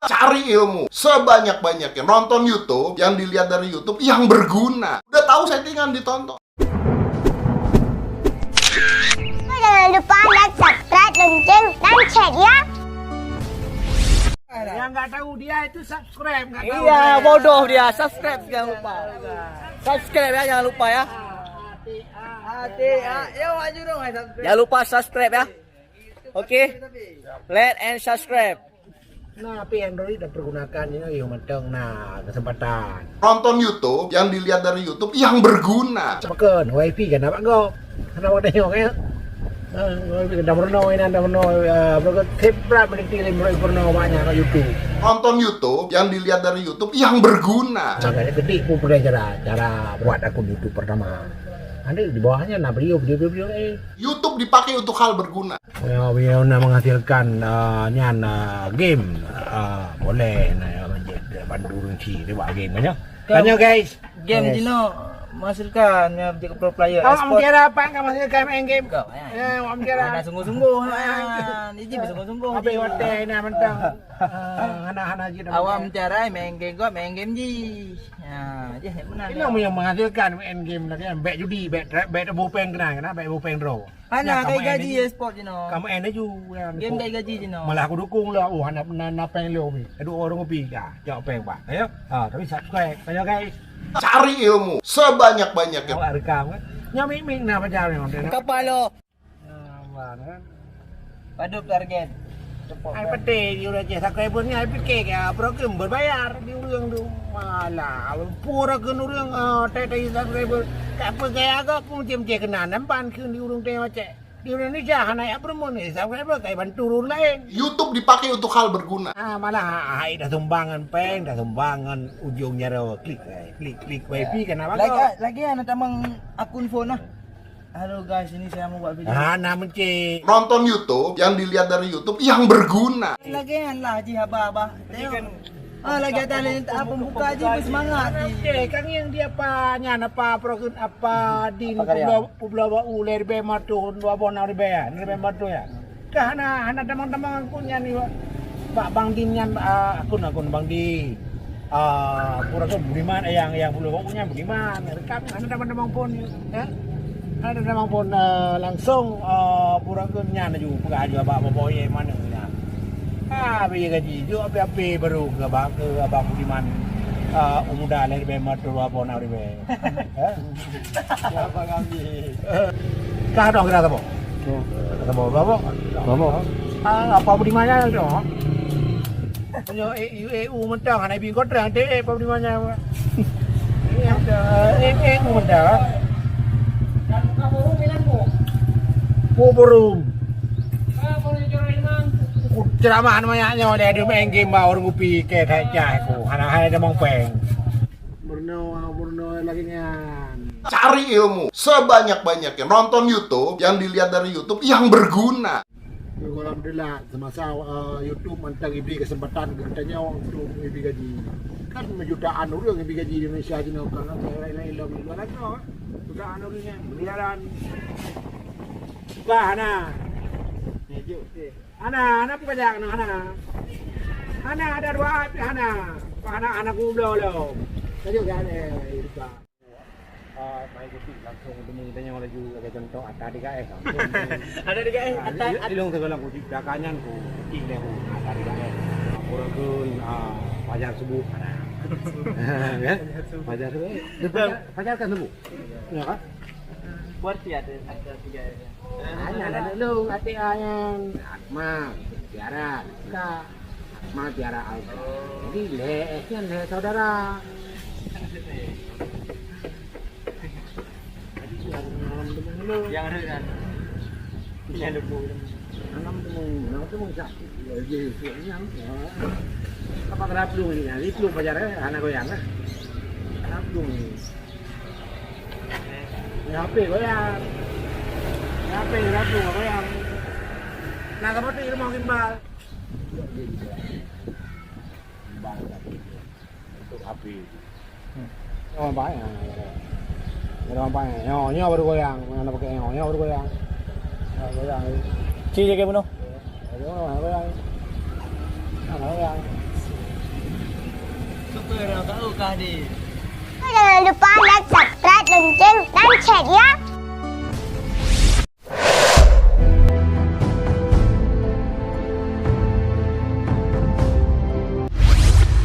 Cari ilmu sebanyak-banyaknya, nonton YouTube, yang dilihat dari YouTube yang berguna. Udah tahu settingan, ditonton. Jangan lupa like, subscribe, lonceng, dan share ya. Yang nggak tahu dia itu subscribe, nggak tahu. Iya, bodoh dia. Subscribe jangan lupa. Subscribe ya, jangan lupa ya. Ya maju dong, subscribe. Jangan lupa subscribe ya. Oke. Like and subscribe. Nah, tapi Android udah pergunakannya yang menteng. Nah, kesempatan. Nonton YouTube, yang dilihat dari YouTube yang berguna. Makan wifi kan apa kau? Kenapa tengok ya? Wifi kan Damerno ini Damerno. Berkat kepra menitilim Damerno banyak ke YouTube. Nonton YouTube, yang dilihat dari YouTube yang berguna. Makanya gede pun cara buat akun YouTube pertama. Nanti di bawahnya nah video. YouTube dipakai untuk hal berguna. Beliau menghasilkan game boleh bantu runci dia buat game banyak. Tanya guys. Game Dino menghasilkan jadi pro player. Kamu kira apa enggak menghasilkan main game? Kau. Kamu kira Ada sungguh-sungguh. Ini sungguh-sungguh. apa yang hotel ni mentang. Anak-anak je dah. Awak mencari main game ji. Ya, je benar. Ini yang menghasilkan main game lagi kan bet judi, bet bopeng kena bet bopeng draw. Ana kai gaji e-sport Dino. Kamu enak juga. Game kai gaji Dino. Malah aku dukung lah. Oh, anak peng lo ni. Ada orang kopi dah. Jawab peng pak. Ayo. Tapi subscribe. Ayo guys. Cari ilmu sebanyak-banyaknya. Awak rekam kan. Nyamik nak macam ni. Kapalo. Kan. Padup target. Ai pete dia udah subscriber ni ai fikir ke program berbayar di urang tu. Malah pura ke urang tai subscriber. Tak apa gaya agak pun macam kena nampan ke di urang teh macam. Di Indonesia hanai apa pun ni subscriber kai bantu urang lain. YouTube dipakai untuk hal berguna. Malah ai dah sumbangan peng, dah sumbangan ujungnya klik wifi kenapa Lagi anak tamang akun phone lah. Halo guys, ini saya mau buat video. Nah mencik. Nonton YouTube, yang dilihat dari YouTube yang berguna. Lagian lah Haji Abah. Lagi talent apa buka aja bersemangat. Kan yang dia apa program apa di Pulau Uler be matu dua bona ribe ya. Ribe matu ya. Karena teman-teman punya nih Pak Bang Din yang akun Bang Din. Program Budiman yang Pulau punya Budiman. Rekam teman-teman pun ya. Ada memang pun langsung pura-pura nyana juga juga bapak yang mana ya. Biaya gaji juga apa baru ke abang Budiman umuda lagi bemat dulu apa nak ribe. Siapa kami? Kah dong kita tahu. Kita bawa. Apa Budimannya tu? Punya EU mentang, anak ibu kontrak apa Budimannya? EU mentang. Burung. Ceramah namanya dia main game orang kopi ke kaca aku. Anak ada mong peng. Burno lagi nya. Cari ilmu sebanyak-banyaknya. Nonton YouTube, yang dilihat dari YouTube yang berguna. Alhamdulillah semasa YouTube mantang ibi kesempatan katanya orang tu ibi gaji. Kan jutaan orang ibi gaji di Indonesia je nak kan lain-lain luar negara. Jutaan orangnya miliaran. Bah ana. Ana pajak ana. Ana ada dua anak kuda lo. Jadi kan itu. Main kopi langsung temu tanya laju kayak contoh ada di KS. Ada di KS. Ada long segala kopi dakanyan ku tinggal ku ada di KS. Purakeun pajar subuh ada. Ya. Pajar subuh. Pajar kan subuh. Ya kan? Buat ada 3 Ada lu hati yang Akmal, Tiara, Ika, Akmal, Tiara, Alfa. Jadi le saudara. yang ada kan. Yang debu. Anam temu sakit. Yang apa kerap lu ini? Ini lu pacarnya anak goyang lah. Kerap lu ini. HP goyang. HP kerap lu goyang. Nah seperti rumah gimbal. Untuk HP. Oh banyak. Nyo baru goyang, mana pakai nyo baru goyang. Goyang. Ci je ke bunuh. Goyang. Goyang. Berapa kau di? Jangan lupa like, subscribe, lonceng, dan share ya.